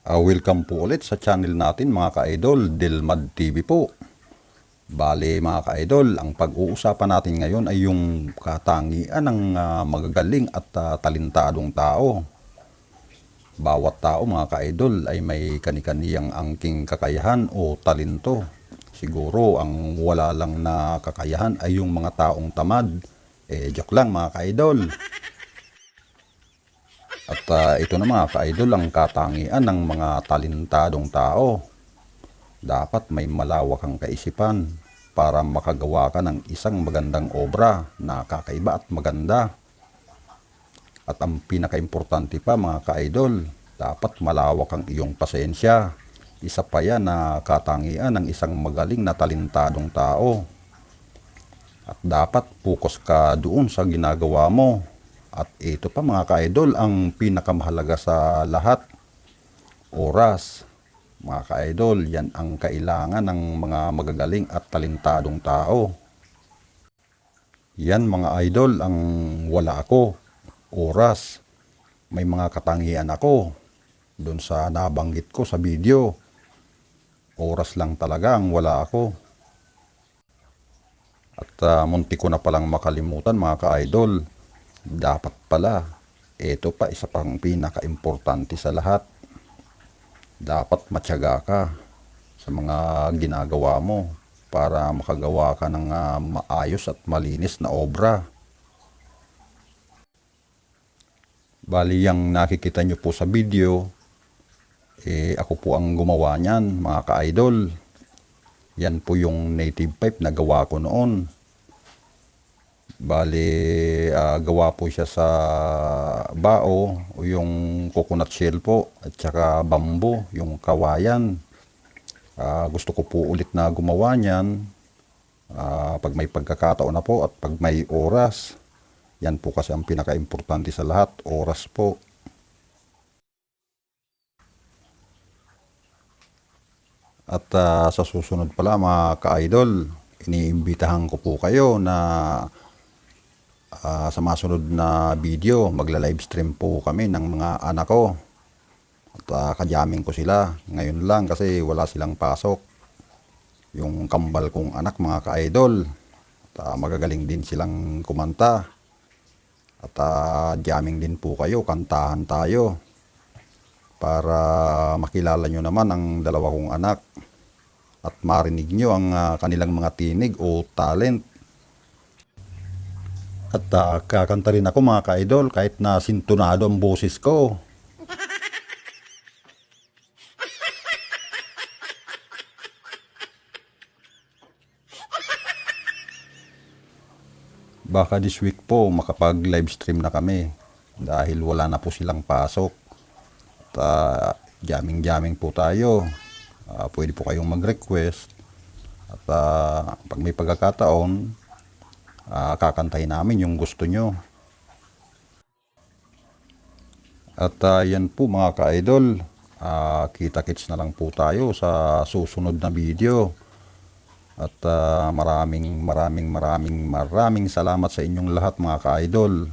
Welcome po ulit sa channel natin mga ka-idol, Delmad TV po. Bale mga ka-idol, ang pag-uusapan natin ngayon ay yung katangian ng magagaling at talentadong tao. Bawat tao mga ka-idol ay may kani-kaniyang angking kakayahan o talento. Siguro ang wala lang na kakayahan ay yung mga taong tamad. Joke lang mga ka-idol. At ito na mga ka-idol ang katangian ng mga talentadong tao. Dapat may malawak kang kaisipan para makagawa ka ng isang magandang obra na kakaiba at maganda. At ang pinakaimportante pa mga ka-idol, dapat malawak ang iyong pasensya. Isa pa yan na katangian ng isang magaling na talentadong tao. At dapat focus ka doon sa ginagawa mo. At ito pa mga ka-idol ang pinakamahalaga sa lahat, oras. Mga ka-idol, yan ang kailangan ng mga magagaling at talentadong tao. Yan mga idol ang wala ako, oras. May mga katangian ako doon sa nabanggit ko sa video. Oras lang talaga ang wala ako. At munti ko na palang makalimutan mga ka-idol. Dapat pala, ito pa isa pang pinaka-importante sa lahat. Dapat matyaga ka sa mga ginagawa mo para makagawa ka ng maayos at malinis na obra. Bali, yung nakikita nyo po sa video, ako po ang gumawa niyan mga ka-idol. Yan po yung native pipe na gawa ko noon. Bali, gawa po siya sa bao o yung coconut shell po at saka bamboo, yung kawayan. Gusto ko po ulit na gumawa niyan pag may pagkakataon na po at pag may oras. Yan po kasi ang pinaka-importante sa lahat, oras po. At sa susunod pala mga ka-idol, iniimbitahan ko po kayo na sa masunod na video, magla-live stream po kami ng mga anak ko. At kajamming ko sila. Ngayon lang kasi wala silang pasok. Yung kambal kong anak mga ka-idol. At magagaling din silang kumanta. At jamming din po kayo, kantahan tayo. Para makilala nyo naman ang dalawa kong anak. At marinig nyo ang kanilang mga tinig o talent. At kakanta rin ako mga ka-idol kahit na sintonado ang boses ko. Baka this week po makapag live stream na kami dahil wala na po silang pasok. At jamming po tayo. Pwede po kayong mag-request. At pag may pagkakataon, kakantahin namin yung gusto nyo. At yan po mga ka-idol, kita-kits na lang po tayo sa susunod na video. At maraming salamat sa inyong lahat mga ka-idol.